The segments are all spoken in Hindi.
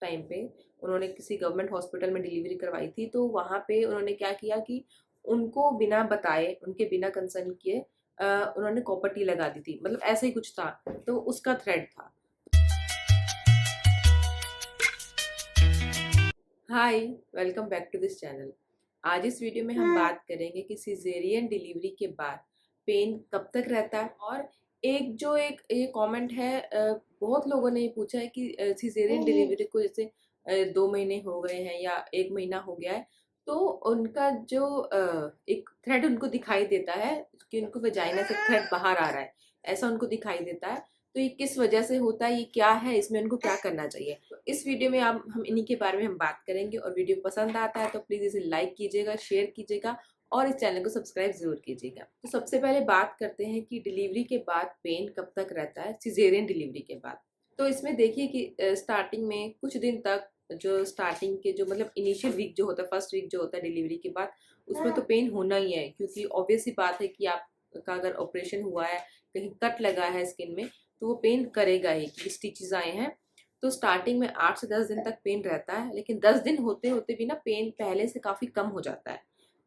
टाइम पे उन्होंने किसी गवर्नमेंट हॉस्पिटल में डिलीवरी करवाई थी, तो वहाँ पे उन्होंने क्या किया कि उनको बिना बताए, उनके बिना कंसर्न किए उन्होंने कॉपर टी लगा दी थी, मतलब ऐसा ही कुछ था, तो उसका थ्रेड था। Hi, welcome back to this channel. आज इस वीडियो में हम बात करेंगे कि सिजेरियन डिलीवरी के बाद पेन कब तक रहता है। और एक ये कमेंट है, बहुत लोगों ने ये पूछा है कि सिजेरियन डिलीवरी को जैसे 2 महीने हो गए हैं या 1 महीना हो गया है, तो उनका जो एक थ्रेड उनको दिखाई देता है कि उनको वजाइना से थ्रेड बाहर आ रहा है, ऐसा उनको दिखाई देता है। तो ये किस वजह से होता है, ये क्या है, इसमें उनको क्या करना चाहिए, तो इस वीडियो में हम इन्हीं के बारे में हम बात करेंगे। और वीडियो पसंद आता है तो प्लीज इसे लाइक कीजिएगा, शेयर कीजिएगा और इस चैनल को सब्सक्राइब जरूर कीजिएगा। तो सबसे पहले बात करते हैं कि डिलीवरी के बाद पेन कब तक रहता है, सिजेरियन डिलीवरी के बाद। तो इसमें देखिए कि स्टार्टिंग में कुछ दिन तक, जो स्टार्टिंग के जो मतलब इनिशियल वीक जो होता है, फर्स्ट वीक जो होता है डिलीवरी के बाद, उसमें तो पेन होना ही है, क्योंकि ऑब्वियस सी बात है कि आपका अगर ऑपरेशन हुआ है, कहीं कट लगा है स्किन में, तो वो पेन करेगा ही, क्योंकि स्टिचेस आए हैं। तो स्टार्टिंग में 8 से 10 दिन तक पेन रहता है, लेकिन 10 दिन होते होते भी ना पेन पहले से काफी कम हो जाता है।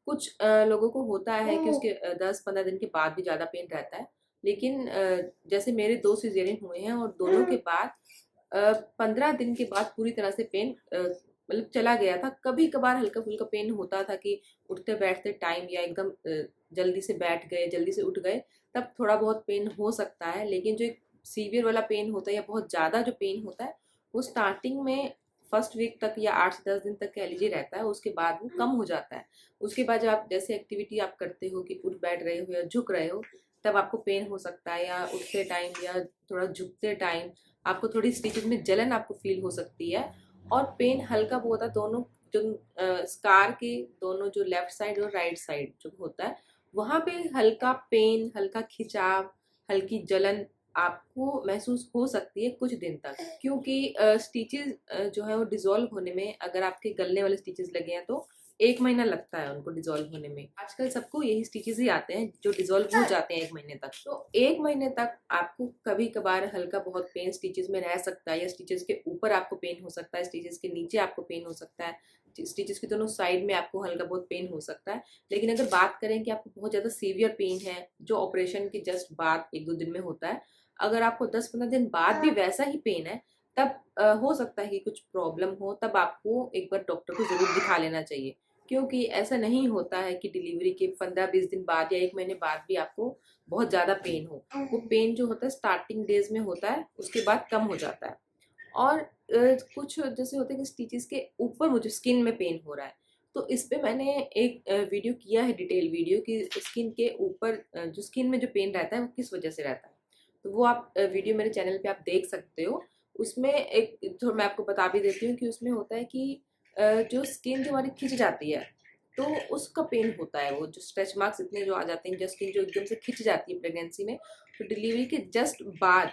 कुछ लोगों को होता है कि उसके 10-15 दिन के बाद भी ज्यादा पेन रहता है, लेकिन जैसे मेरे 2 सिजेरियन हुए हैं और दोनों के बाद 15 दिन के बाद पूरी तरह से पेन मतलब चला गया था। कभी कभार हल्का फुल्का पेन होता था कि उठते बैठते टाइम या एकदम जल्दी से बैठ गए, जल्दी से उठ गए, तब थोड़ा बहुत पेन हो सकता है। लेकिन जो सीवियर वाला पेन होता है या बहुत ज़्यादा जो पेन होता है, वो स्टार्टिंग में फर्स्ट वीक तक या 8 से 10 दिन तक कह लीजिए रहता है, उसके बाद वो कम हो जाता है। उसके बाद जब आप जैसे एक्टिविटी आप करते हो कि उठ बैठ रहे हो या झुक रहे हो, तब आपको पेन हो सकता है, या उठते टाइम या थोड़ा झुकते टाइम आपको थोड़ी स्टिचेस में जलन आपको फील हो सकती है। और पेन हल्का बहुत है, दोनों जो स्कार के दोनों, जो लेफ्ट साइड और राइट साइड जो होता है, वहां पे हल्का पेन, हल्का खिंचाव, हल्की जलन आपको महसूस हो सकती है कुछ दिन तक, क्योंकि स्टिचेस जो है वो डिजोल्व होने में, अगर आपके गलने वाले स्टिचेस लगे हैं तो 1 महीना लगता है उनको डिजोल्व होने में। आजकल सबको यही स्टिचेस ही आते हैं जो डिजोल्व हो जाते हैं 1 महीने तक। तो 1 महीने तक आपको कभी कभार हल्का बहुत पेन स्टिचेस में रह सकता है, या स्टिचेस के ऊपर आपको पेन हो सकता है, स्टिचेस के नीचे आपको पेन हो सकता है, स्टिचेस की दोनों साइड में आपको हल्का बहुत पेन हो सकता है। लेकिन अगर बात करें कि आपको बहुत ज्यादा सीवियर पेन है जो ऑपरेशन के जस्ट बाद 1-2 दिन में होता है, अगर आपको 10-15 दिन बाद भी वैसा ही पेन है, तब हो सकता है कि कुछ प्रॉब्लम हो, तब आपको एक बार डॉक्टर को जरूर दिखा लेना चाहिए। क्योंकि ऐसा नहीं होता है कि डिलीवरी के 15-20 दिन बाद या 1 महीने बाद भी आपको बहुत ज्यादा पेन हो। वो पेन जो होता है स्टार्टिंग डेज में होता है, उसके बाद कम हो जाता है। और कुछ जैसे होते हैं कि स्टिचेस के ऊपर मुझे स्किन में पेन हो रहा है, तो इस पे मैंने एक वीडियो किया है, डिटेल वीडियो, कि स्किन के ऊपर जो स्किन में जो पेन रहता है वो किस वजह से रहता है। तो वो आप वीडियो मेरे चैनल पे आप देख सकते हो। उसमें एक तो मैं आपको बता भी देती हूँ कि उसमें होता है कि जो स्किन जो हमारी खिंच जाती है, तो उसका पेन होता है। वो जो स्ट्रेच मार्क्स इतने जो आ जाते हैं, जो स्किन जो एकदम से खिंच जाती है प्रेगनेंसी में, तो डिलीवरी के जस्ट बाद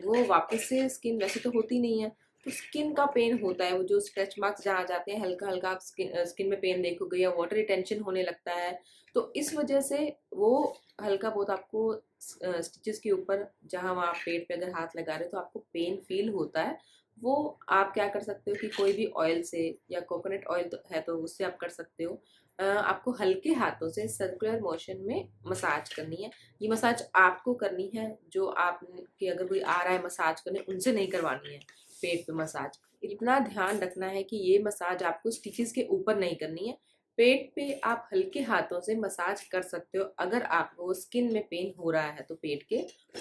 वो वापस से स्किन वैसे तो होती नहीं है, तो स्किन का पेन होता है। वो जो स्ट्रेच मार्क्स जहाँ आ जाते हैं, हल्का हल्का आप स्किन में पेन देखोगे, या वाटर रिटेंशन होने लगता है। तो इस वजह से वो हल्का बहुत आपको स्टिचेस के ऊपर, जहाँ वहाँ पेट पे अगर हाथ लगा रहे हो तो आपको पेन फील होता है। वो आप क्या कर सकते हो कि कोई भी ऑयल से, या कोकोनट ऑयल तो है तो उससे आप कर सकते हो। आपको हल्के हाथों से सर्कुलर मोशन में मसाज करनी है। ये मसाज आपको करनी है, जो आप कि अगर कोई आ रहा है मसाज करने, उनसे नहीं करवानी है पेट पे मसाज। इतना ध्यान रखना है कि ये मसाज आपको स्टिचेस के ऊपर नहीं करनी है। पेट पे आप हल्के हाथों से मसाज कर सकते हो अगर आपको स्किन में पेन हो रहा है, तो पेट के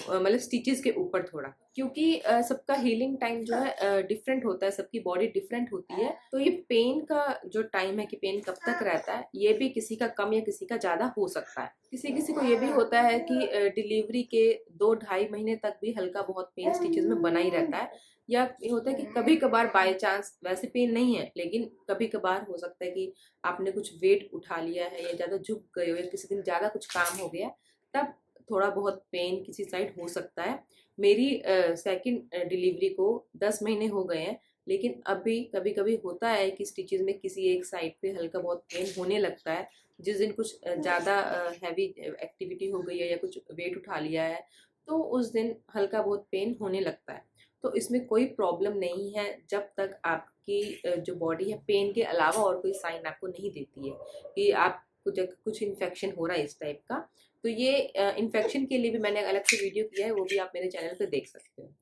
मतलब स्टिचेस के ऊपर थोड़ा, क्योंकि सबका हीलिंग टाइम जो है डिफरेंट होता है, सबकी बॉडी डिफरेंट होती है। तो ये पेन का जो टाइम है कि पेन कब तक रहता है, ये भी किसी का कम या किसी का ज्यादा हो सकता है। किसी किसी को ये भी होता है कि डिलीवरी के 2-2.5 महीने तक भी हल्का बहुत पेन स्टिचेस में बना ही रहता है। या ये होता है कि कभी कभार बाय चांस, वैसे पेन नहीं है लेकिन कभी कभार हो सकता है कि आपने कुछ वेट उठा लिया है, या ज्यादा झुक गए हो, या किसी दिन ज्यादा कुछ काम हो गया, तब थोड़ा बहुत पेन किसी साइड हो सकता है। मेरी सेकंड डिलीवरी को 10 महीने हो गए हैं, लेकिन अभी कभी कभी होता है कि स्टिचेस में किसी एक साइड पे हल्का बहुत पेन होने लगता है। जिस दिन कुछ ज़्यादा हैवी एक्टिविटी हो गई है, या कुछ वेट उठा लिया है, तो उस दिन हल्का बहुत पेन होने लगता है। तो इसमें कोई प्रॉब्लम नहीं है जब तक आपकी जो बॉडी है पेन के अलावा और कोई साइन आपको नहीं देती है कि आपको जब कुछ इन्फेक्शन हो रहा है इस टाइप का। तो ये इन्फेक्शन के लिए भी मैंने अलग से वीडियो किया है, वो भी आप मेरे चैनल पे देख सकते हो।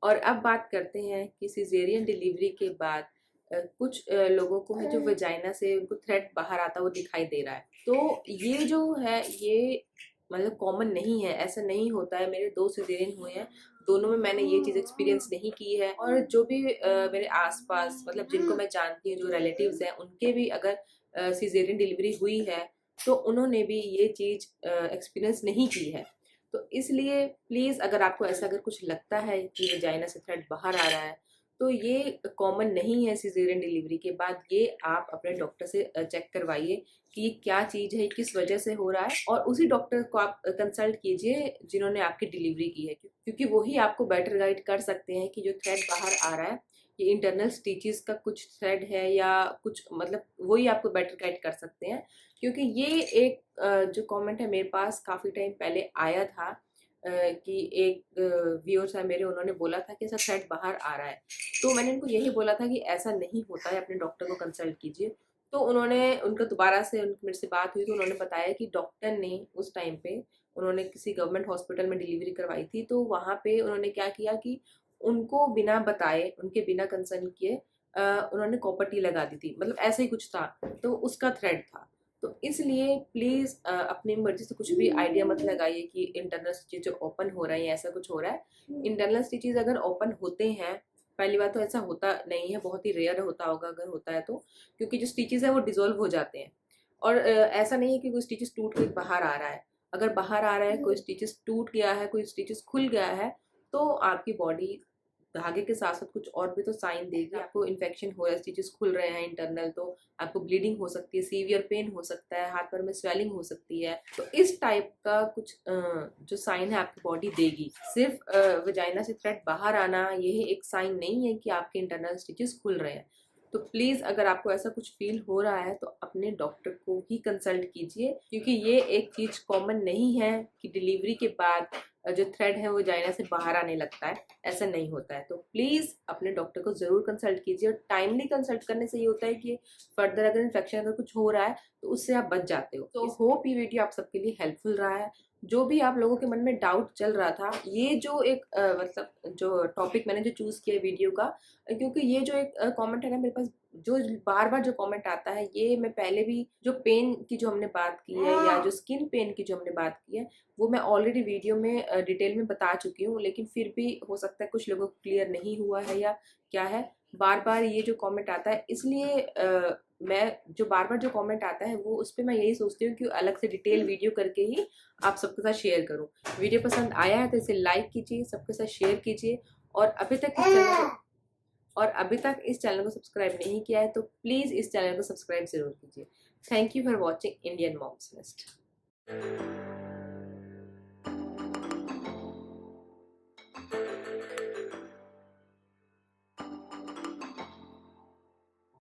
और अब बात करते हैं कि सिजेरियन डिलीवरी के बाद कुछ लोगों को है जो वजाइना से उनको थ्रेड बाहर आता वो दिखाई दे रहा है। तो ये जो है ये मतलब कॉमन नहीं है, ऐसा नहीं होता है। मेरे 2 सिजेरियन हुए हैं, दोनों में मैंने ये चीज़ एक्सपीरियंस नहीं की है। और जो भी मेरे आसपास मतलब जिनको मैं जानती हूँ, जो रिलेटिव्स हैं, उनके भी अगर सिजेरियन डिलीवरी हुई है तो उन्होंने भी ये चीज़ एक्सपीरियंस नहीं की है। तो इसलिए प्लीज़ अगर आपको ऐसा अगर कुछ लगता है कि वजाइना से थ्रेड बाहर आ रहा है तो ये कॉमन नहीं है सिजेरियन डिलीवरी के बाद। ये आप अपने डॉक्टर से चेक करवाइए कि ये क्या चीज़ है, किस वजह से हो रहा है, और उसी डॉक्टर को आप कंसल्ट कीजिए जिन्होंने आपकी डिलीवरी की है, क्योंकि वही आपको बेटर गाइड कर सकते हैं कि जो थ्रेड बाहर आ रहा है ये इंटरनल स्टिचेस का कुछ थ्रेड है या कुछ, मतलब वही आपको बेटर गाइड कर सकते हैं। क्योंकि ये एक जो कमेंट है मेरे पास काफ़ी टाइम पहले आया था कि एक व्यूअर्स है मेरे, उन्होंने बोला था कि ऐसा थ्रेड बाहर आ रहा है। तो मैंने उनको यही बोला था कि ऐसा नहीं होता है, अपने डॉक्टर को कंसल्ट कीजिए। तो उन्होंने उनका दोबारा से मेरे से बात हुई तो उन्होंने बताया कि डॉक्टर ने उस टाइम पे उन्होंने किसी गवर्नमेंट हॉस्पिटल में डिलीवरी करवाई थी। तो वहाँ पे उन्होंने क्या किया कि उनको बिना बताए, उनके बिना कंसर्न किए उन्होंने कॉपर टी लगा दी थी, मतलब ऐसा ही कुछ था, तो उसका थ्रेड था। तो इसलिए प्लीज़ अपनी मर्जी से कुछ भी आइडिया मत लगाइए कि इंटरनल स्टिचेज जो ओपन हो रहा है या ऐसा कुछ हो रहा है। इंटरनल स्टिचेज अगर ओपन होते हैं, पहली बात तो ऐसा होता नहीं है, बहुत ही रेयर होता होगा अगर होता है तो, क्योंकि जो स्टिचेज है वो डिजोल्व हो जाते हैं। और ऐसा नहीं है कि कोई स्टिचेस टूट के बाहर आ रहा है। अगर बाहर आ रहा है, कोई स्टिचेस टूट गया है, कोई स्टिचेस खुल गया है, तो आपकी बॉडी धागे के साथ साथ कुछ और भी तो साइन देगी। आपको इन्फेक्शन हो रहा है, स्टिचेस खुल रहे हैं इंटरनल, तो आपको ब्लीडिंग हो सकती है, सीवियर पेन हो सकता है, हाथ पैर में स्वेलिंग हो सकती है। तो इस टाइप का कुछ जो साइन है आपकी बॉडी देगी। सिर्फ वजाइना से थ्रेड बाहर आना यही एक साइन नहीं है कि आपके इंटरनल स्टिचेस खुल रहे हैं। तो प्लीज़ अगर आपको ऐसा कुछ फील हो रहा है तो अपने डॉक्टर को ही कंसल्ट कीजिए, क्योंकि ये एक चीज़ कॉमन नहीं है कि डिलीवरी के बाद जो थ्रेड है वो वजाइना से बाहर आने लगता है, ऐसा नहीं होता है। तो प्लीज़ अपने डॉक्टर को ज़रूर कंसल्ट कीजिए, और टाइमली कंसल्ट करने से ये होता है कि फर्दर अगर इन्फेक्शन अगर कुछ हो रहा है तो उससे आप बच जाते हो। तो होप ये वीडियो आप सबके लिए हेल्पफुल रहा है। जो भी आप लोगों के मन में डाउट चल रहा था, ये जो एक मतलब जो टॉपिक मैंने जो चूज़ किया वीडियो का, क्योंकि ये जो एक कमेंट है ना मेरे पास, जो बार बार जो कमेंट आता है, ये मैं पहले भी जो पेन की जो हमने बात की है या जो स्किन पेन की जो हमने बात की है वो मैं ऑलरेडी वीडियो में डिटेल में बता चुकी हूँ, लेकिन फिर भी हो सकता है कुछ लोगों को क्लियर नहीं हुआ है या क्या है, बार बार ये जो कमेंट आता है। इसलिए मैं जो बार बार जो कमेंट आता है वो उस पर मैं यही सोचती हूँ कि अलग से डिटेल वीडियो करके ही आप सबके साथ शेयर करूँ। वीडियो पसंद आया है तो इसे लाइक कीजिए, सबके साथ शेयर कीजिए, और अभी तक इस चैनल को सब्सक्राइब नहीं किया है तो प्लीज़ इस चैनल को सब्सक्राइब ज़रूर कीजिए। Thank you for watching Indian moms nest.